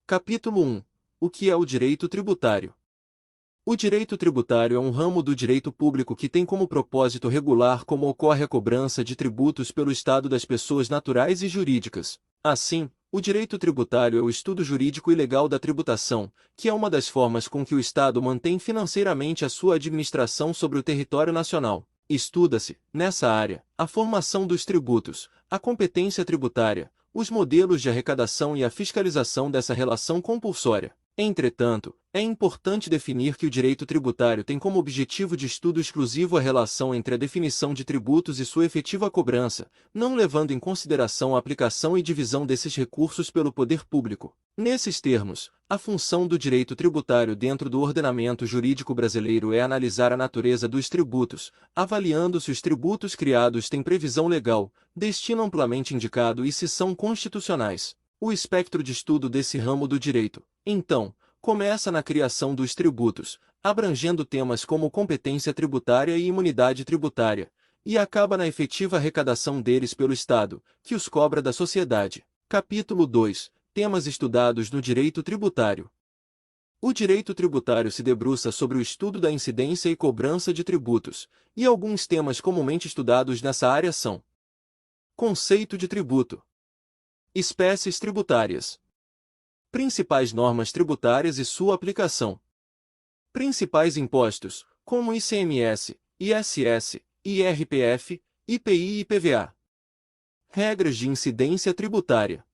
Capítulo 1. O que é o direito tributário? O direito tributário é um ramo do direito público que tem como propósito regular como ocorre a cobrança de tributos pelo Estado das pessoas naturais e jurídicas. Assim, o direito tributário é o estudo jurídico e legal da tributação, que é uma das formas com que o Estado mantém financeiramente a sua administração sobre o território nacional. Estuda-se, nessa área, a formação dos tributos, a competência tributária, os modelos de arrecadação e a fiscalização dessa relação compulsória. Entretanto, é importante definir que o direito tributário tem como objetivo de estudo exclusivo a relação entre a definição de tributos e sua efetiva cobrança, não levando em consideração a aplicação e divisão desses recursos pelo poder público. Nesses termos, a função do direito tributário dentro do ordenamento jurídico brasileiro é analisar a natureza dos tributos, avaliando se os tributos criados têm previsão legal, destino amplamente indicado e se são constitucionais. O espectro de estudo desse ramo do direito, então, começa na criação dos tributos, abrangendo temas como competência tributária e imunidade tributária, e acaba na efetiva arrecadação deles pelo Estado, que os cobra da sociedade. Capítulo 2. Temas estudados no direito tributário. O direito tributário se debruça sobre o estudo da incidência e cobrança de tributos, e alguns temas comumente estudados nessa área são: conceito de tributo, espécies tributárias, principais normas tributárias e sua aplicação, principais impostos, como ICMS, ISS, IRPF, IPI e IPVA, regras de incidência tributária,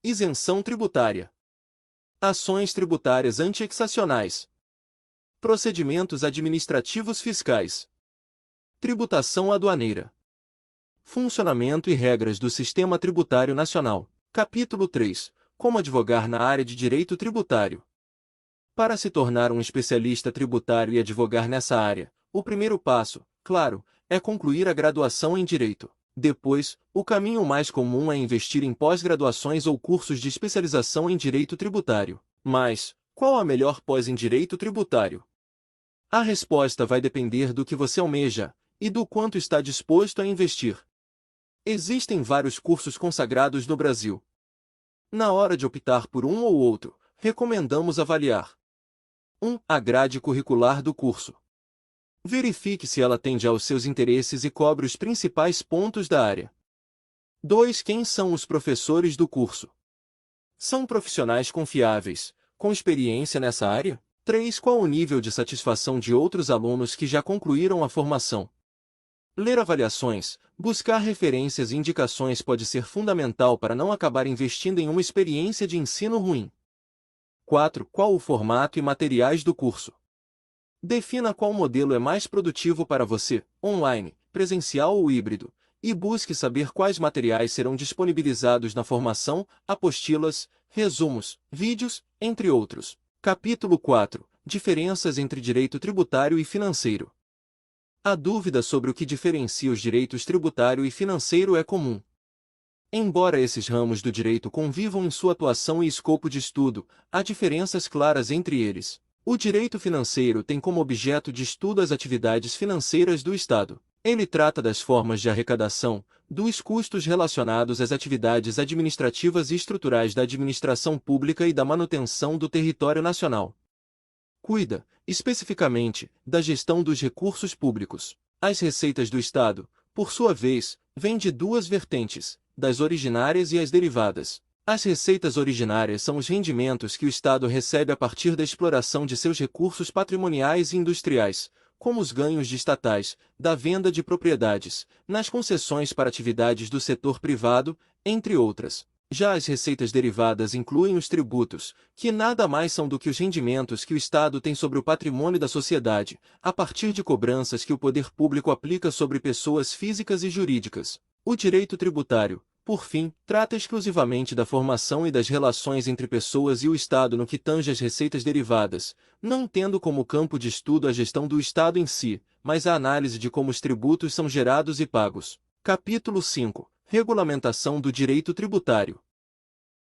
isenção tributária, ações tributárias anti-excepcionais, procedimentos administrativos fiscais, tributação aduaneira, funcionamento e regras do Sistema Tributário Nacional. Capítulo 3. Como advogar na área de direito tributário. Para se tornar um especialista tributário e advogar nessa área, o primeiro passo, claro, é concluir a graduação em direito. Depois, o caminho mais comum é investir em pós-graduações ou cursos de especialização em direito tributário. Mas, qual a melhor pós em direito tributário? A resposta vai depender do que você almeja e do quanto está disposto a investir. Existem vários cursos consagrados no Brasil. Na hora de optar por um ou outro, recomendamos avaliar: 1. A grade curricular do curso. Verifique se ela atende aos seus interesses e cobre os principais pontos da área. 2. Quem são os professores do curso? São profissionais confiáveis, com experiência nessa área? 3. Qual o nível de satisfação de outros alunos que já concluíram a formação? Ler avaliações, buscar referências e indicações pode ser fundamental para não acabar investindo em uma experiência de ensino ruim. 4. Qual o formato e materiais do curso? Defina qual modelo é mais produtivo para você, online, presencial ou híbrido, e busque saber quais materiais serão disponibilizados na formação, apostilas, resumos, vídeos, entre outros. Capítulo 4. Diferenças entre direito tributário e financeiro. A dúvida sobre o que diferencia os direitos tributário e financeiro é comum. Embora esses ramos do direito convivam em sua atuação e escopo de estudo, há diferenças claras entre eles. O direito financeiro tem como objeto de estudo as atividades financeiras do Estado. Ele trata das formas de arrecadação, dos custos relacionados às atividades administrativas e estruturais da administração pública e da manutenção do território nacional. Cuida, especificamente, da gestão dos recursos públicos. As receitas do Estado, por sua vez, vêm de duas vertentes, das originárias e as derivadas. As receitas originárias são os rendimentos que o Estado recebe a partir da exploração de seus recursos patrimoniais e industriais, como os ganhos de estatais, da venda de propriedades, nas concessões para atividades do setor privado, entre outras. Já as receitas derivadas incluem os tributos, que nada mais são do que os rendimentos que o Estado tem sobre o patrimônio da sociedade, a partir de cobranças que o poder público aplica sobre pessoas físicas e jurídicas. O direito tributário, por fim, trata exclusivamente da formação e das relações entre pessoas e o Estado no que tange às receitas derivadas, não tendo como campo de estudo a gestão do Estado em si, mas a análise de como os tributos são gerados e pagos. Capítulo 5. Regulamentação do direito tributário.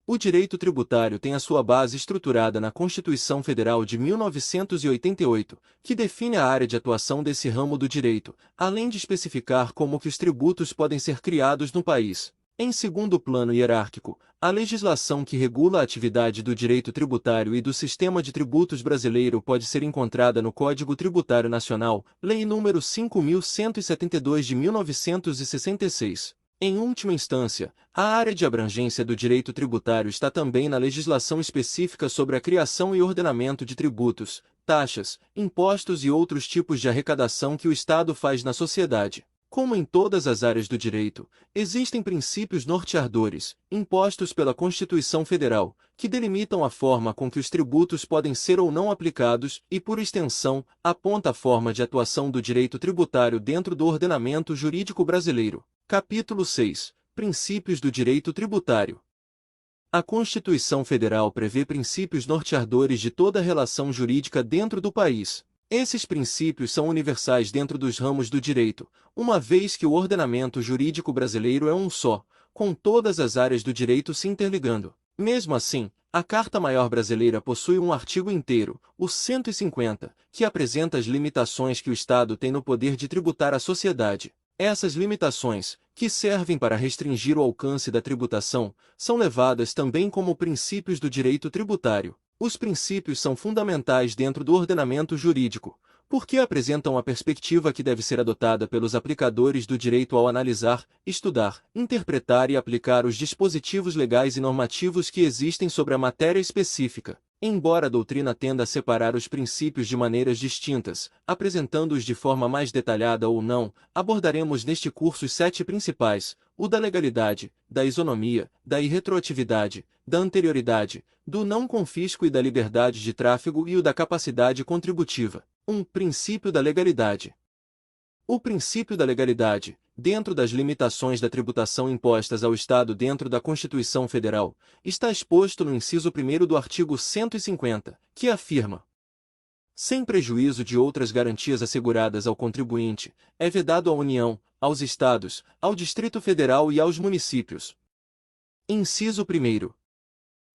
O direito tributário tem a sua base estruturada na Constituição Federal de 1988, que define a área de atuação desse ramo do direito, além de especificar como que os tributos podem ser criados no país. Em segundo plano hierárquico, a legislação que regula a atividade do direito tributário e do sistema de tributos brasileiro pode ser encontrada no Código Tributário Nacional, Lei nº 5.172 de 1966. Em última instância, a área de abrangência do direito tributário está também na legislação específica sobre a criação e ordenamento de tributos, taxas, impostos e outros tipos de arrecadação que o Estado faz na sociedade. Como em todas as áreas do direito, existem princípios norteadores, impostos pela Constituição Federal, que delimitam a forma com que os tributos podem ser ou não aplicados e, por extensão, aponta a forma de atuação do direito tributário dentro do ordenamento jurídico brasileiro. Capítulo 6. Princípios do direito tributário. A Constituição Federal prevê princípios norteadores de toda a relação jurídica dentro do país. Esses princípios são universais dentro dos ramos do direito, uma vez que o ordenamento jurídico brasileiro é um só, com todas as áreas do direito se interligando. Mesmo assim, a Carta Maior Brasileira possui um artigo inteiro, o 150, que apresenta as limitações que o Estado tem no poder de tributar a sociedade. Essas limitações, que servem para restringir o alcance da tributação, são levadas também como princípios do direito tributário. Os princípios são fundamentais dentro do ordenamento jurídico, porque apresentam a perspectiva que deve ser adotada pelos aplicadores do direito ao analisar, estudar, interpretar e aplicar os dispositivos legais e normativos que existem sobre a matéria específica. Embora a doutrina tenda a separar os princípios de maneiras distintas, apresentando-os de forma mais detalhada ou não, abordaremos neste curso os 7 principais: o da legalidade, da isonomia, da irretroatividade, da anterioridade, do não confisco e da liberdade de tráfego e o da capacidade contributiva. Princípio da legalidade. O princípio da legalidade, dentro das limitações da tributação impostas ao Estado dentro da Constituição Federal, está exposto no inciso 1º do artigo 150, que afirma: sem prejuízo de outras garantias asseguradas ao contribuinte, é vedado à União, aos Estados, ao Distrito Federal e aos municípios. Inciso 1º.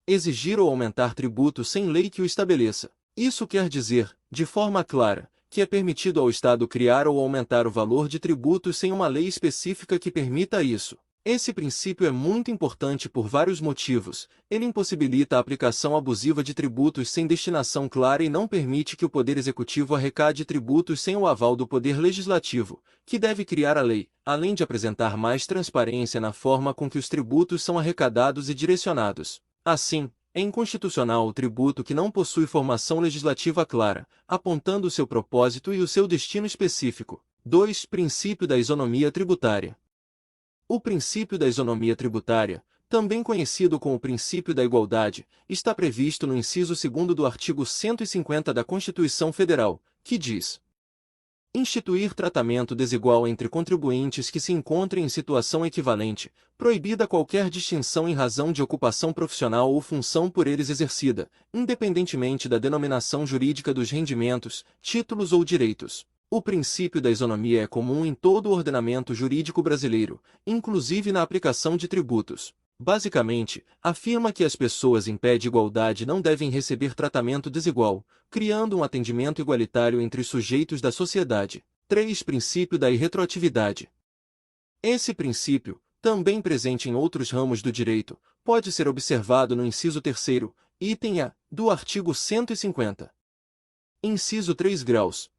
Exigir ou aumentar tributo sem lei que o estabeleça. Isso quer dizer, de forma clara, que é permitido ao Estado criar ou aumentar o valor de tributos sem uma lei específica que permita isso. Esse princípio é muito importante por vários motivos. Ele impossibilita a aplicação abusiva de tributos sem destinação clara e não permite que o Poder Executivo arrecade tributos sem o aval do Poder Legislativo, que deve criar a lei, além de apresentar mais transparência na forma com que os tributos são arrecadados e direcionados. Assim, é inconstitucional o tributo que não possui formação legislativa clara, apontando o seu propósito e o seu destino específico. 2. Princípio da isonomia tributária. O princípio da isonomia tributária, também conhecido como princípio da igualdade, está previsto no inciso 2º do artigo 150 da Constituição Federal, que diz: instituir tratamento desigual entre contribuintes que se encontrem em situação equivalente, proibida qualquer distinção em razão de ocupação profissional ou função por eles exercida, independentemente da denominação jurídica dos rendimentos, títulos ou direitos. O princípio da isonomia é comum em todo o ordenamento jurídico brasileiro, inclusive na aplicação de tributos. Basicamente, afirma que as pessoas em pé de igualdade não devem receber tratamento desigual, criando um atendimento igualitário entre os sujeitos da sociedade. 3. Princípio da irretroatividade. Esse princípio, também presente em outros ramos do direito, pode ser observado no inciso 3º, item A, do artigo 150. Inciso 3 graus.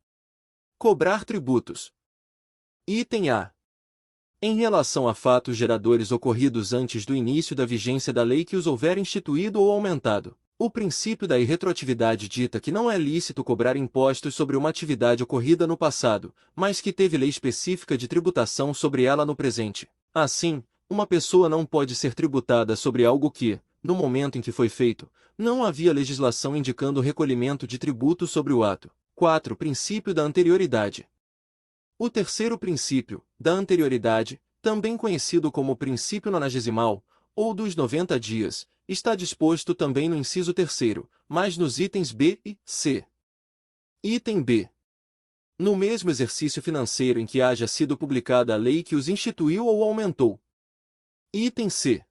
Cobrar tributos. Item A. Em relação a fatos geradores ocorridos antes do início da vigência da lei que os houver instituído ou aumentado, o princípio da irretroatividade dita que não é lícito cobrar impostos sobre uma atividade ocorrida no passado, mas que teve lei específica de tributação sobre ela no presente. Assim, uma pessoa não pode ser tributada sobre algo que, no momento em que foi feito, não havia legislação indicando o recolhimento de tributo sobre o ato. 4. Princípio da anterioridade. O terceiro princípio, da anterioridade, também conhecido como princípio nonagesimal, ou dos 90 dias, está disposto também no inciso 3º, mas nos itens B e C. Item B. No mesmo exercício financeiro em que haja sido publicada a lei que os instituiu ou aumentou. Item C.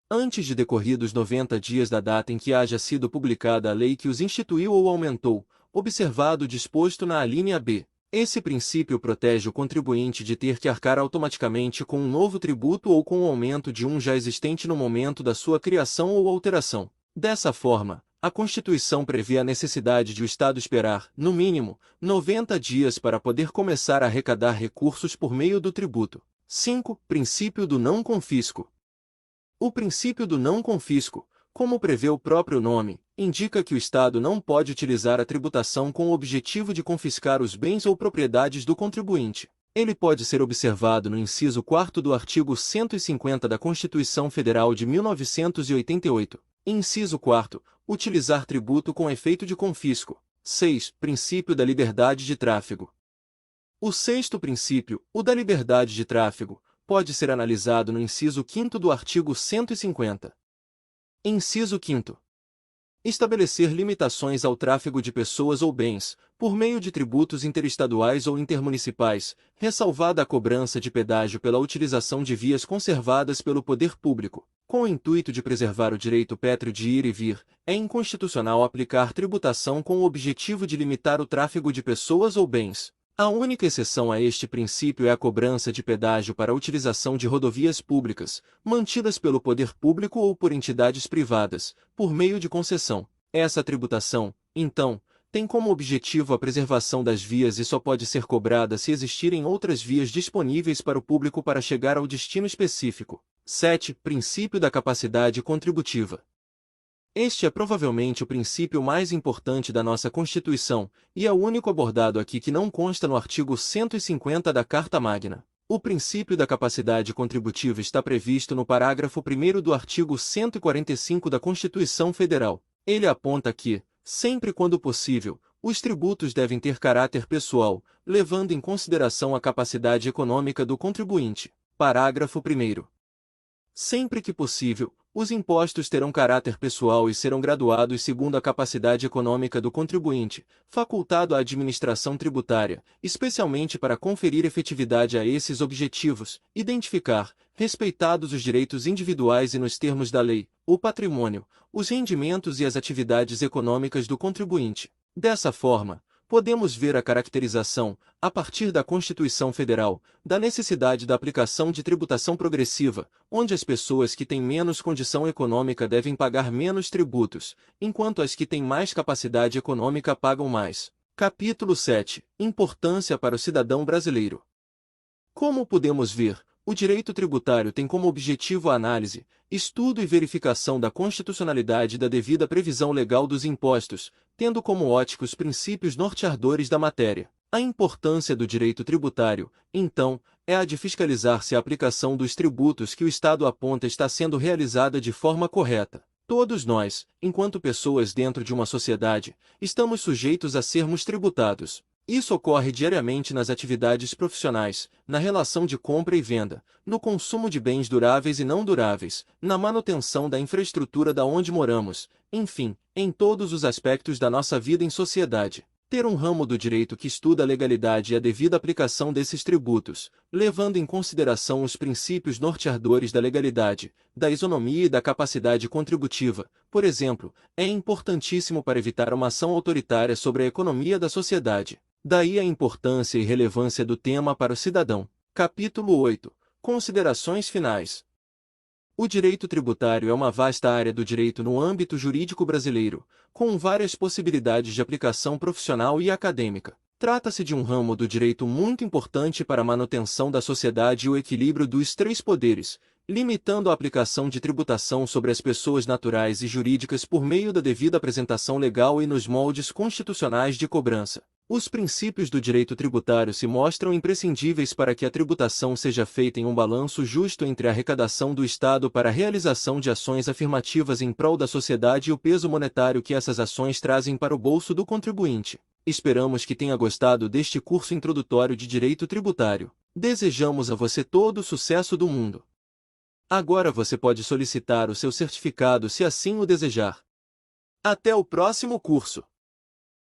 Antes de decorridos 90 dias da data em que haja sido publicada a lei que os instituiu ou aumentou, observado o disposto na alínea B. Esse princípio protege o contribuinte de ter que arcar automaticamente com um novo tributo ou com o aumento de um já existente no momento da sua criação ou alteração. Dessa forma, a Constituição prevê a necessidade de o Estado esperar, no mínimo, 90 dias para poder começar a arrecadar recursos por meio do tributo. 5. Princípio do não confisco. O princípio do não confisco, como prevê o próprio nome, indica que o Estado não pode utilizar a tributação com o objetivo de confiscar os bens ou propriedades do contribuinte. Ele pode ser observado no inciso 4º do artigo 150 da Constituição Federal de 1988. Inciso 4º. Utilizar tributo com efeito de confisco. 6. Princípio da liberdade de tráfego. O sexto princípio, o da liberdade de tráfego, pode ser analisado no inciso 5º do artigo 150. Inciso 5º. Estabelecer limitações ao tráfego de pessoas ou bens, por meio de tributos interestaduais ou intermunicipais, ressalvada a cobrança de pedágio pela utilização de vias conservadas pelo poder público. Com o intuito de preservar o direito pétreo de ir e vir, é inconstitucional aplicar tributação com o objetivo de limitar o tráfego de pessoas ou bens. A única exceção a este princípio é a cobrança de pedágio para a utilização de rodovias públicas, mantidas pelo poder público ou por entidades privadas, por meio de concessão. Essa tributação, então, tem como objetivo a preservação das vias e só pode ser cobrada se existirem outras vias disponíveis para o público para chegar ao destino específico. 7. Princípio da capacidade contributiva. Este é provavelmente o princípio mais importante da nossa Constituição, e é o único abordado aqui que não consta no artigo 150 da Carta Magna. O princípio da capacidade contributiva está previsto no parágrafo 1º do artigo 145 da Constituição Federal. Ele aponta que, sempre quando possível, os tributos devem ter caráter pessoal, levando em consideração a capacidade econômica do contribuinte. Parágrafo 1º. Sempre que possível, os impostos terão caráter pessoal e serão graduados segundo a capacidade econômica do contribuinte, facultado à administração tributária, especialmente para conferir efetividade a esses objetivos, identificar, respeitados os direitos individuais e nos termos da lei, o patrimônio, os rendimentos e as atividades econômicas do contribuinte. Dessa forma, podemos ver a caracterização, a partir da Constituição Federal, da necessidade da aplicação de tributação progressiva, onde as pessoas que têm menos condição econômica devem pagar menos tributos, enquanto as que têm mais capacidade econômica pagam mais. Capítulo 7. Importância para o cidadão brasileiro. Como podemos ver, o direito tributário tem como objetivo a análise, estudo e verificação da constitucionalidade e da devida previsão legal dos impostos, tendo como ótica os princípios norteadores da matéria. A importância do direito tributário, então, é a de fiscalizar se a aplicação dos tributos que o Estado aponta está sendo realizada de forma correta. Todos nós, enquanto pessoas dentro de uma sociedade, estamos sujeitos a sermos tributados. Isso ocorre diariamente nas atividades profissionais, na relação de compra e venda, no consumo de bens duráveis e não duráveis, na manutenção da infraestrutura da onde moramos, enfim, em todos os aspectos da nossa vida em sociedade. Ter um ramo do direito que estuda a legalidade e a devida aplicação desses tributos, levando em consideração os princípios norteadores da legalidade, da isonomia e da capacidade contributiva, por exemplo, é importantíssimo para evitar uma ação autoritária sobre a economia da sociedade. Daí a importância e relevância do tema para o cidadão. Capítulo 8. Considerações finais. O direito tributário é uma vasta área do direito no âmbito jurídico brasileiro, com várias possibilidades de aplicação profissional e acadêmica. Trata-se de um ramo do direito muito importante para a manutenção da sociedade e o equilíbrio dos três poderes, limitando a aplicação de tributação sobre as pessoas naturais e jurídicas por meio da devida apresentação legal e nos moldes constitucionais de cobrança. Os princípios do direito tributário se mostram imprescindíveis para que a tributação seja feita em um balanço justo entre a arrecadação do Estado para a realização de ações afirmativas em prol da sociedade e o peso monetário que essas ações trazem para o bolso do contribuinte. Esperamos que tenha gostado deste curso introdutório de direito tributário. Desejamos a você todo o sucesso do mundo. Agora você pode solicitar o seu certificado se assim o desejar. Até o próximo curso!